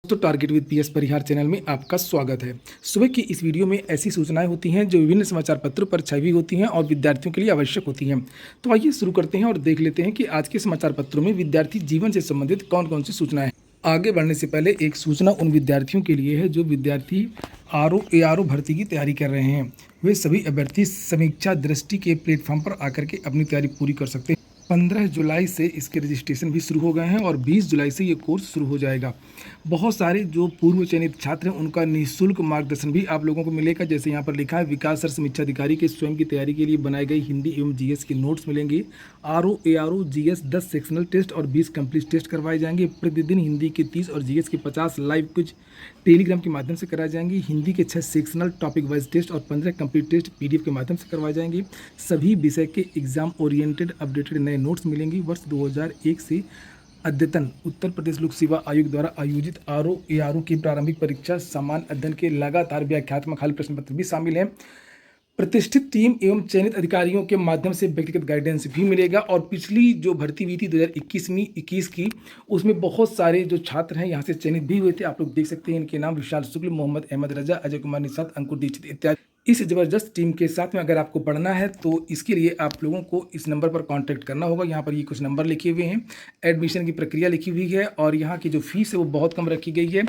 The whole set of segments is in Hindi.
तो target with PS Parihar channel में आपका स्वागत है। सुबह की इस वीडियो में ऐसी सूचनाएं होती हैं जो विभिन्न समाचार पत्रों पर छपी हुई होती हैं और विद्यार्थियों के लिए आवश्यक होती हैं। तो आइए शुरू करते हैं और देख लेते हैं कि आज के समाचार पत्रों में विद्यार्थी जीवन से संबंधित कौन कौन सी सूचनाएं हैं। आगे बढ़ने से पहले एक सूचना उन विद्यार्थियों के लिए है जो विद्यार्थी ARO भर्ती की तैयारी कर रहे हैं। वे सभी अभ्यर्थी समीक्षा दृष्टि के प्लेटफॉर्म पर आकर के अपनी तैयारी पूरी कर सकते हैं। 15 जुलाई से इसके रजिस्ट्रेशन भी शुरू हो गए हैं और 20 जुलाई से ये कोर्स शुरू हो जाएगा। बहुत सारे जो पूर्व चयनित छात्र हैं उनका निःशुल्क मार्गदर्शन भी आप लोगों को मिलेगा। जैसे यहाँ पर लिखा है, विकास सर समीक्षा अधिकारी के स्वयं की तैयारी के लिए बनाए गए हिंदी एवं जीएस के नोट्स मिलेंगे। ARO जीएस 10 सेक्शनल टेस्ट और 20 कंप्लीट टेस्ट करवाए जाएंगे। प्रतिदिन हिंदी के 30 और जीएस के 50 लाइव क्विज टेलीग्राम के माध्यम से कराए जाएंगे। हिंदी के 6 सेक्शनल टॉपिक वाइज टेस्ट और 15 कंप्लीट टेस्ट PDF के माध्यम से करवाए जाएंगे। सभी विषय के एग्जाम ओरिएंटेड अपडेटेड नए नोट्स मिलेंगे। वर्ष 2001 से अद्यतन उत्तर प्रदेश लोक सेवा आयोग द्वारा आयोजित ARO की प्रारंभिक परीक्षा सामान्य अध्ययन के लगातार व्याख्यात्मक हल प्रश्न पत्र भी शामिल हैं। प्रतिष्ठित टीम एवं चयनित अधिकारियों के माध्यम से व्यक्तिगत गाइडेंस भी मिलेगा। और पिछली जो भर्ती हुई थी 2021 की, उसमें बहुत सारे जो छात्र हैं यहाँ से चयनित भी हुए थे। आप लोग देख सकते हैं इनके नाम: विशाल शुक्ल, मोहम्मद अहमद रजा, अजय कुमार निषाद, अंकुर दीक्षित इत्यादि। इस जबरदस्त टीम के साथ में अगर आपको पढ़ना है तो इसके लिए आप लोगों को इस नंबर पर कांटेक्ट करना होगा। यहाँ पर ये कुछ नंबर लिखे हुए हैं, एडमिशन की प्रक्रिया लिखी हुई है और यहाँ की जो फीस है वो बहुत कम रखी गई है।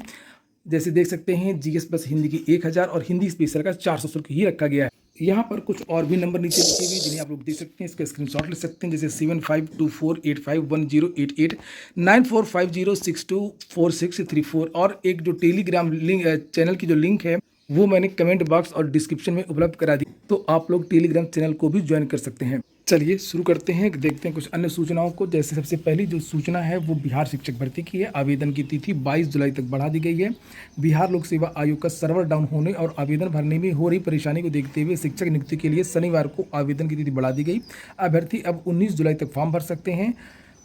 जैसे देख सकते हैं, जीएस प्लस हिंदी की 1000 और हिंदी स्पेशल का 400 शुल्क ही रखा गया है। यहाँ पर कुछ और भी नंबर नीचे लिखे हुए हैं जिन्हें आप लोग देख सकते हैं। इसका स्क्रीनशॉट ले सकते हैं, जैसे 7524851088, 9450624634 और एक जो टेलीग्राम लिंक चैनल की जो लिंक है वो मैंने कमेंट बॉक्स और डिस्क्रिप्शन में उपलब्ध करा दी, तो आप लोग टेलीग्राम चैनल को भी ज्वाइन कर सकते हैं। चलिए शुरू करते हैं, देखते हैं कुछ अन्य सूचनाओं को। जैसे सबसे पहली जो सूचना है वो बिहार शिक्षक भर्ती की है। आवेदन की तिथि 22 जुलाई तक बढ़ा दी गई है। बिहार लोक सेवा आयोग का सर्वर डाउन होने और आवेदन भरने में हो रही परेशानी को देखते हुए शिक्षक नियुक्ति के लिए शनिवार को आवेदन की तिथि बढ़ा दी गई। अभ्यर्थी अब 19 जुलाई तक फॉर्म भर सकते हैं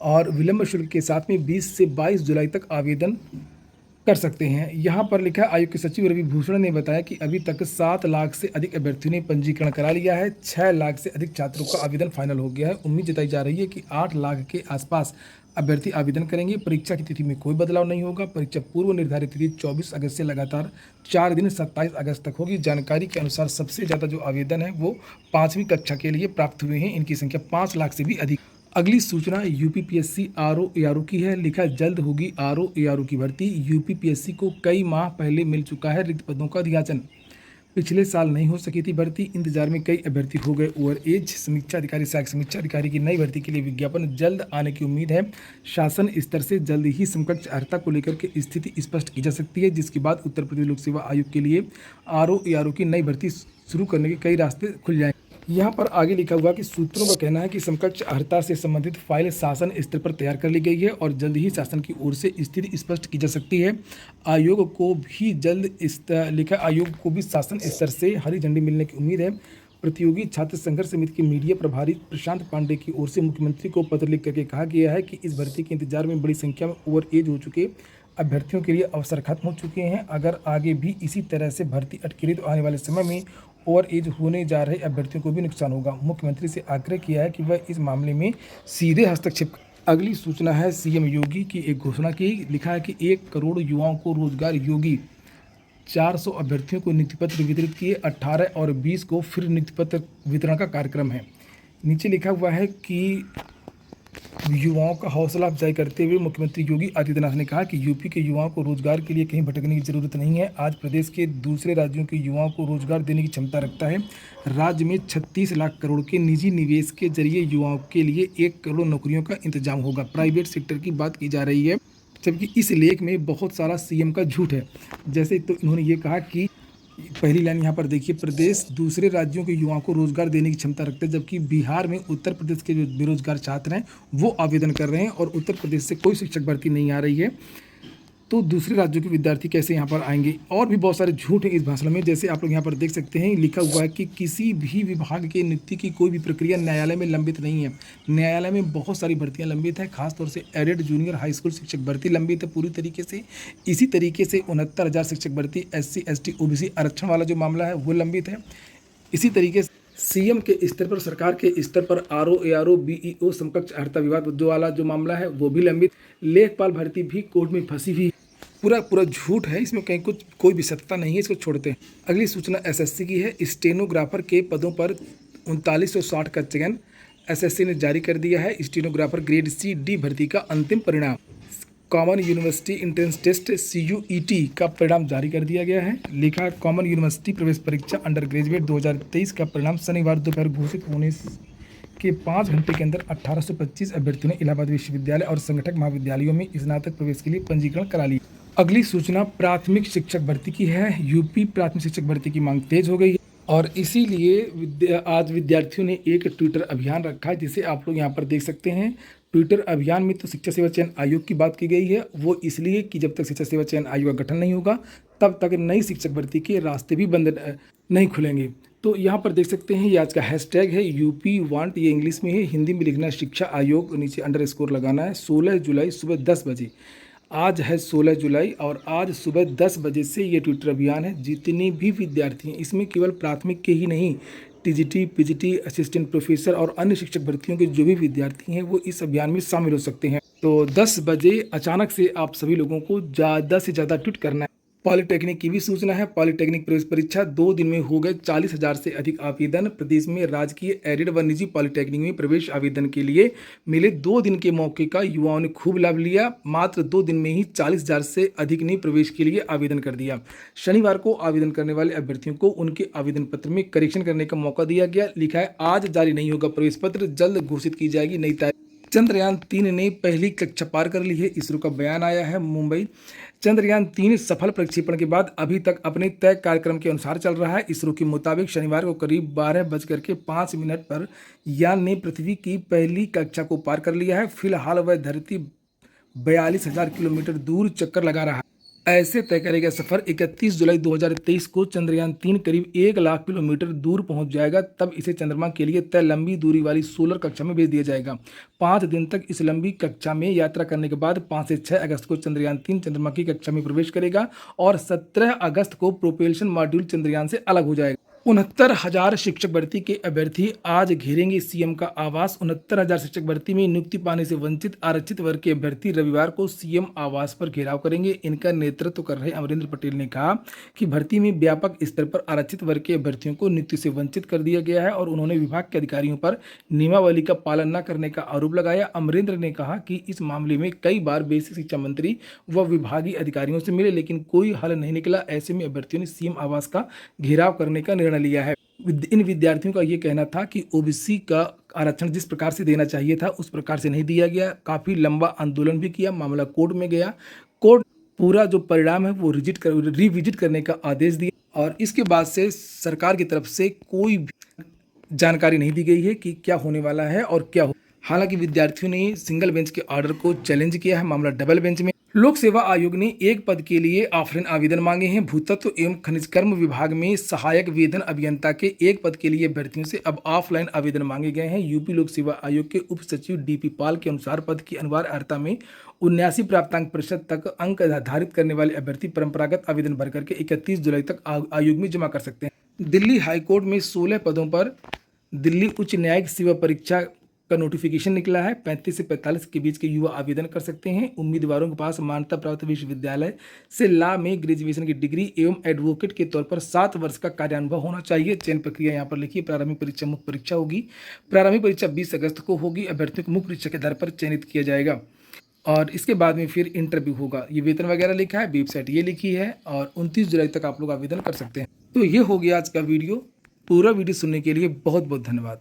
और विलंब शुल्क के साथ में 20 से 22 जुलाई तक आवेदन कर सकते हैं। यहाँ पर लिखा है, आयोग के सचिव रवि भूषण ने बताया कि अभी तक 7 लाख से अधिक अभ्यर्थियों ने पंजीकरण करा लिया है। 6 लाख से अधिक छात्रों का आवेदन फाइनल हो गया है। उम्मीद जताई जा रही है कि 8 लाख के आसपास अभ्यर्थी आवेदन करेंगे। परीक्षा की तिथि में कोई बदलाव नहीं होगा। परीक्षा पूर्व निर्धारित तिथि 24 अगस्त से लगातार 4 दिन 27 अगस्त तक होगी। जानकारी के अनुसार सबसे ज़्यादा जो आवेदन है वो 5वीं कक्षा के लिए प्राप्त हुए हैं। इनकी संख्या 5 लाख से भी अधिक। अगली सूचना UPPSC ARO की है। लिखा है, जल्द होगी ARO की भर्ती। UPPSC को कई माह पहले मिल चुका है रिक्त पदों का अधियाचन। पिछले साल नहीं हो सकी थी भर्ती, इंतजार में कई अभ्यर्थी हो गए ओवर एज। समीक्षा अधिकारी सहायक समीक्षा अधिकारी की नई भर्ती के लिए विज्ञापन जल्द आने की उम्मीद है। शासन स्तर से जल्द ही समकक्ष अर्हता को लेकर के स्थिति स्पष्ट की जा सकती है, जिसके बाद उत्तर प्रदेश लोक सेवा आयोग के लिए ARO की नई भर्ती शुरू करने के कई रास्ते खुल जाएंगे। यहाँ पर आगे लिखा हुआ कि सूत्रों का कहना है कि समकक्ष अर्हता से संबंधित फाइल शासन स्तर पर तैयार कर ली गई है और जल्द ही शासन की ओर से स्थिति स्पष्ट की जा सकती है। आयोग को भी शासन स्तर से हरी झंडी मिलने की उम्मीद है। प्रतियोगी छात्र संघर्ष समिति के मीडिया प्रभारी प्रशांत पांडे की ओर से मुख्यमंत्री को पत्र लिख करके कहा गया है कि इस भर्ती के इंतजार में बड़ी संख्या में ओवर एज हो चुके अभ्यर्थियों के लिए अवसर खत्म हो चुके हैं। अगर आगे भी इसी तरह से भर्ती अटकी रही तो आने वाले समय में ओवर एज होने जा रहे अभ्यर्थियों को भी नुकसान होगा। मुख्यमंत्री से आग्रह किया है कि वह इस मामले में सीधे हस्तक्षेप। अगली सूचना है CM योगी की एक घोषणा की। लिखा है कि 1 करोड़ युवाओं को रोजगार। योगी 400 अभ्यर्थियों को नियुक्ति पत्र वितरित किए। 18 और 20 को फिर नियुक्ति पत्र वितरण का कार्यक्रम है। नीचे लिखा हुआ है कि युवाओं का हौसला अफजाई करते हुए मुख्यमंत्री योगी आदित्यनाथ ने कहा कि यूपी के युवाओं को रोजगार के लिए कहीं भटकने की जरूरत नहीं है। आज प्रदेश के दूसरे राज्यों के युवाओं को रोजगार देने की क्षमता रखता है। राज्य में 36 लाख करोड़ के निजी निवेश के जरिए युवाओं के लिए 1 करोड़ नौकरियों का इंतजाम होगा। प्राइवेट सेक्टर की बात की जा रही है, जबकि इस लेख में बहुत सारा CM का झूठ है। जैसे तो इन्होंने ये कहा कि पहली लाइन यहाँ पर देखिए, प्रदेश दूसरे राज्यों के युवाओं को रोजगार देने की क्षमता रखते हैं, जबकि बिहार में उत्तर प्रदेश के जो बेरोजगार छात्र हैं वो आवेदन कर रहे हैं और उत्तर प्रदेश से कोई शिक्षक भर्ती नहीं आ रही है। तो दूसरे राज्यों के विद्यार्थी कैसे यहाँ पर आएंगे। और भी बहुत सारे झूठ हैं इस भाषण में। जैसे आप लोग यहाँ पर देख सकते हैं, लिखा हुआ है कि किसी भी विभाग के नियुक्ति की कोई भी प्रक्रिया न्यायालय में लंबित नहीं है। न्यायालय में बहुत सारी भर्तियाँ लंबित है, खासतौर से एडेड जूनियर हाई स्कूल शिक्षक भर्ती लंबित है पूरी तरीके से। इसी तरीके से 69,000 शिक्षक भर्ती SC ST OBC आरक्षण वाला जो मामला है वो लंबित है। इसी तरीके से CM के स्तर पर, सरकार के स्तर पर ARO BEO समकक्ष अर्हता विवाद वाला जो मामला है वो भी लंबित। लेखपाल भर्ती भी कोर्ट में फंसी हुई। पूरा पूरा झूठ है, इसमें कहीं कुछ कोई भी सत्यता नहीं है, इसको छोड़ते हैं। अगली सूचना एसएससी की है। स्टेनोग्राफर के पदों पर 3960 का चयन एसएससी ने जारी कर दिया है। स्टेनोग्राफर ग्रेड सी डी भर्ती का अंतिम परिणाम common university entrance test CUET का परिणाम जारी कर दिया गया है। लिखा है कॉमन यूनिवर्सिटी प्रवेश परीक्षा अंडर ग्रेजुएट 2023 का परिणाम शनिवार दोपहर घोषित होने के 5 घंटे के अंदर 1825 अभ्यर्थियों ने इलाहाबाद विश्वविद्यालय और संगठक महाविद्यालयों में स्नातक प्रवेश के लिए पंजीकरण करा लिया। अगली सूचना प्राथमिक शिक्षक भर्ती की है। यूपी प्राथमिक शिक्षक भर्ती की मांग तेज हो गई है और इसीलिए आज विद्यार्थियों ने एक ट्विटर अभियान रखा है, जिसे आप लोग यहाँ पर देख सकते हैं। ट्विटर अभियान में तो शिक्षा सेवा चयन आयोग की बात की गई है, वो इसलिए कि जब तक शिक्षा सेवा चयन आयोग का गठन नहीं होगा तब तक नई शिक्षक भर्ती के रास्ते भी बंद नहीं खुलेंगे। तो यहाँ पर देख सकते हैं, ये आज का हैशटैग है यूपी वांट, ये इंग्लिश में है, हिंदी में लिखना है शिक्षा आयोग, नीचे अंडरस्कोर लगाना है। 16 जुलाई सुबह 10 बजे, आज है 16 जुलाई और आज सुबह 10 बजे से ये ट्विटर अभियान है। जितने भी विद्यार्थी हैं, इसमें केवल प्राथमिक के ही नहीं, टीजीटी, पीजीटी, असिस्टेंट प्रोफेसर और अन्य शिक्षक भर्तियों के जो भी विद्यार्थी हैं वो इस अभियान में शामिल हो सकते हैं। तो 10 बजे अचानक से आप सभी लोगों को ज़्यादा से ज़्यादा ट्वीट करना है। पॉलिटेक्निक की भी सूचना है। पॉलिटेक्निक प्रवेश परीक्षा 2 दिन में हो गए 40,000 से अधिक आवेदन। प्रदेश में राजकीय, एडेड व निजी पॉलिटेक्निक में प्रवेश आवेदन के लिए मिले 2 दिन के मौके का युवाओं ने खूब लाभ लिया। मात्र 2 दिन में ही 40,000 से अधिक ने प्रवेश के लिए आवेदन कर दिया। शनिवार को आवेदन करने वाले अभ्यर्थियों को उनके आवेदन पत्र में करेक्शन करने का मौका दिया गया। लिखा है आज जारी नहीं होगा प्रवेश पत्र, जल्द घोषित की जाएगी नई तारीख। चंद्रयान 3 ने पहली कक्षा पार कर ली है, इसरो का बयान आया है मुंबई। चंद्रयान 3 सफल प्रक्षेपण के बाद अभी तक अपने तय कार्यक्रम के अनुसार चल रहा है। इसरो के मुताबिक शनिवार को करीब 12:05 पर यान ने पृथ्वी की पहली कक्षा को पार कर लिया है। फिलहाल वह धरती 42,000 किलोमीटर दूर चक्कर लगा रहा है। ऐसे तय करेगा सफर 31 जुलाई 2023 को चंद्रयान 3 करीब 1 लाख किलोमीटर दूर पहुंच जाएगा। तब इसे चंद्रमा के लिए तय लंबी दूरी वाली सोलर कक्षा में भेज दिया जाएगा। 5 दिन तक इस लंबी कक्षा में यात्रा करने के बाद 5 से 6 अगस्त को चंद्रयान 3 चंद्रमा की कक्षा में प्रवेश करेगा और 17 अगस्त को प्रोपेल्शन मॉड्यूल चंद्रयान से अलग हो जाएगा। 69,000 शिक्षक भर्ती के अभ्यर्थी आज घेरेंगे सीएम का आवास। 69,000 शिक्षक भर्ती में नियुक्ति पाने से वंचित आरक्षित वर्ग के अभ्यर्थी रविवार को सीएम आवास पर घेराव करेंगे। इनका नेतृत्व कर रहे अमरिंदर पटेल ने कहा कि भर्ती में व्यापक स्तर पर आरक्षित वर्ग के अभ्यर्थियों को नियुक्ति से वंचित कर दिया गया है और उन्होंने विभाग के अधिकारियों पर नियमावली का पालन न करने का आरोप लगाया। अमरिंदर ने कहा कि इस मामले में कई बार बेसिक शिक्षा मंत्री व विभागीय अधिकारियों से मिले, लेकिन कोई हल नहीं निकला। ऐसे में अभ्यर्थियों ने सीएम आवास का घेराव करने का निर्णय लिया है। इन विद्यार्थियों का ये कहना था कि ओबीसी का आरक्षण जिस प्रकार से देना चाहिए था उस प्रकार से नहीं दिया गया। काफ़ी लंबा आंदोलन भी किया, मामला कोर्ट में गया। कोर्ट पूरा जो परिणाम है वो रिविजिट करने का आदेश दिया और इसके बाद से सरकार की तरफ से कोई भी जानकारी नहीं दी गई है कि क्या होने वाला है और क्या हो। हालांकि विद्यार्थियों ने सिंगल बेंच के ऑर्डर को चैलेंज किया है, मामला डबल बेंच में। लोक सेवा आयोग ने एक पद के लिए ऑफलाइन आवेदन मांगे हैं। भूतत्व एवं खनिज कर्म विभाग में सहायक वेतन अभियंता के एक पद के लिए अभ्यर्थियों से अब ऑफलाइन आवेदन मांगे गए हैं। यूपी लोक सेवा आयोग के उप सचिव DP पाल के अनुसार पद की अनिवार्य अर्हता में 79 प्राप्तांक प्रतिशत तक अंक निर्धारित करने वाले अभ्यर्थी परंपरागत आवेदन भर करके 31 जुलाई तक आयोग में जमा कर सकते हैं। दिल्ली हाईकोर्ट में 16 पदों पर दिल्ली उच्च न्यायिक सेवा परीक्षा का नोटिफिकेशन निकला है। 35 से 45 के बीच के युवा आवेदन कर सकते हैं। उम्मीदवारों के पास मान्यता प्राप्त विश्वविद्यालय से लॉ में ग्रेजुएशन की डिग्री एवं एडवोकेट के तौर पर 7 वर्ष का कार्यानुभव होना चाहिए। चयन प्रक्रिया यहाँ पर लिखिए। प्रारंभिक परीक्षा मुख्य परीक्षा होगी। प्रारंभिक परीक्षा 20 अगस्त को होगी। अभ्यर्थियों को मुख्य परीक्षा के आधार पर चयनित किया जाएगा और इसके बाद में फिर इंटरव्यू होगा। ये वेतन वगैरह लिखा है, वेबसाइट ये लिखी है और 29 जुलाई तक आप लोग आवेदन कर सकते हैं। तो ये हो गया आज का वीडियो। पूरा वीडियो सुनने के लिए बहुत बहुत धन्यवाद।